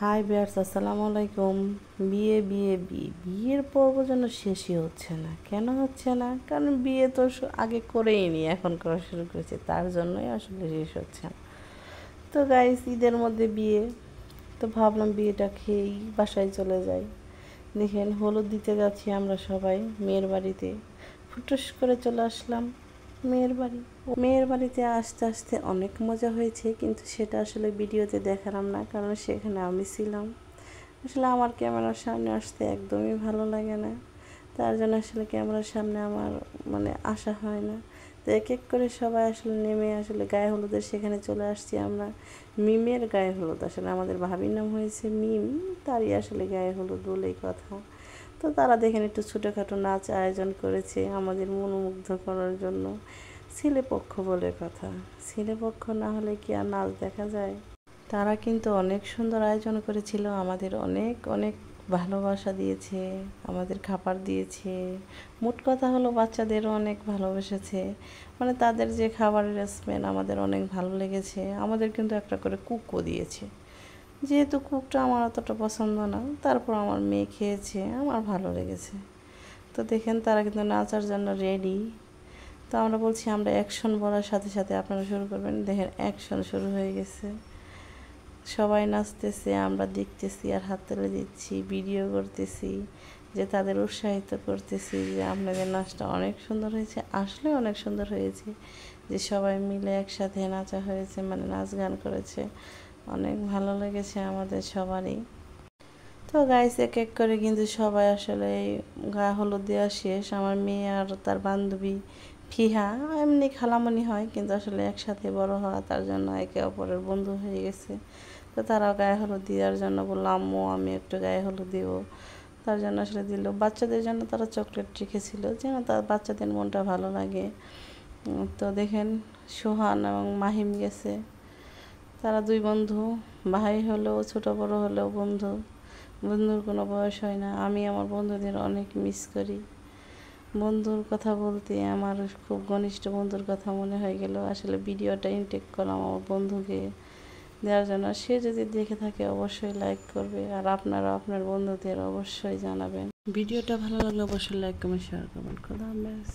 High বিয়ার্স, আসসালামু আলাইকুম। বিয়ের পর্ব যেন শেষই হচ্ছে না। কেন হচ্ছে না? কারণ বিয়ে তো আগে করেই নি, এখন করা শুরু করেছে, তার জন্যই আসলে শেষ হচ্ছে না। তো গাইস, ঈদের মধ্যে বিয়ে, তো ভাবলাম বিয়েটা খেয়েই বাসায় চলে যাই। দেখেন, হলুদ দিতে যাচ্ছি আমরা সবাই মেয়ের বাড়িতে। ফুটুস করে চলে আসলাম মেয়ের বাড়ি। মেয়ের বাড়িতে আসতে আসতে অনেক মজা হয়েছে, কিন্তু সেটা আসলে ভিডিওতে দেখালাম না, কারণ সেখানে আমি ছিলাম। আসলে আমার ক্যামেরার সামনে আসতে একদমই ভালো লাগে না, তার জন্য আসলে ক্যামেরার সামনে আমার আসা হয় না। তো এক এক করে সবাই আসলে নেমে আসলে গায়ে হলুদের সেখানে চলে আসছি আমরা। মিমের গায়ে হলুদ, আসলে আমাদের ভাবির নাম হয়েছে মিম, তারই আসলে গায়ে হলুদ বলেই কথা। তো তারা দেখেন একটু ছোটোখাটো নাচ আয়োজন করেছে আমাদের মনোমুগ্ধ করার জন্য। ছেলেপক্ষ বলে কথা, ছেলেপক্ষ না হলে কি আর নাচ দেখা যায়? তারা কিন্তু অনেক সুন্দর আয়োজন করেছিল, আমাদের অনেক অনেক ভালোবাসা দিয়েছে, আমাদের খাবার দিয়েছে। মোট কথা হলো বাচ্চাদেরও অনেক ভালোবেসেছে। তাদের যে খাবারের স্মেল আমাদের অনেক ভালো লেগেছে। আমাদের কিন্তু একটা করে কুকও দিয়েছে। যেহেতু কুকটা আমার অতটা পছন্দ না, তারপর আমার মেয়ে খেয়েছে, আমার ভালো লেগেছে। তো দেখেন, তারা কিন্তু নাচার জন্য রেডি। তো আমরা বলছি আমরা অ্যাকশন বলার সাথে সাথে আপনারা শুরু করবেন। দেখেন, অ্যাকশন শুরু হয়ে গেছে। সবাই নাচতেছে, আমরা দেখতেছি আর হাততালি দিচ্ছি, ভিডিও করতেছি, যে তাদের উৎসাহিত করতেছি যে আপনাদের নাচটা অনেক সুন্দর হয়েছে। আসলে অনেক সুন্দর হয়েছে, যে সবাই মিলে একসাথে নাচা হয়েছে, নাচ গান করেছে, অনেক ভালো লেগেছে আমাদের সবারই। তো গাইস, এক এক করে কিন্তু সবাই আসলে গা হলুদ দেওয়া শেষ। আমার মেয়ে আর তার বান্ধবী ফিহা এমনি খালামণি হয়, কিন্তু আসলে একসাথে বড় হওয়া, তার জন্য একে অপরের বন্ধু হয়ে গেছে। তো তারাও গায়ে হলুদ দেওয়ার জন্য বললো, আম্মু আমি একটু গায়ে হলুদ দিব। তার জন্য আসলে দিল। বাচ্চাদের জন্য তারা চকলেট রেখেছিল, যেন তার বাচ্চাদের মনটা ভালো লাগে। তো দেখেন, সোহান এবং মাহিম গেছে। তারা দুই বন্ধু, ভাই হলেও ছোট বড় হলেও বন্ধু। বন্ধুর কোনো বয়স হয় না। আমি আমার বন্ধুদের অনেক মিস করি। বন্ধুর কথা বলতে আমার খুব ঘনিষ্ঠ বন্ধুর কথা মনে হয়ে গেল। আসলে ভিডিওটা ইনটেক করলাম আমার বন্ধুকে দেওয়ার জন্য। সে যদি দেখে থাকে অবশ্যই লাইক করবে, আর আপনারা আপনার বন্ধুদের অবশ্যই জানাবেন। ভিডিওটা ভালো লাগলে অবশ্যই লাইক কমেন্ট শেয়ার করবেন। খোদা হাফেজ।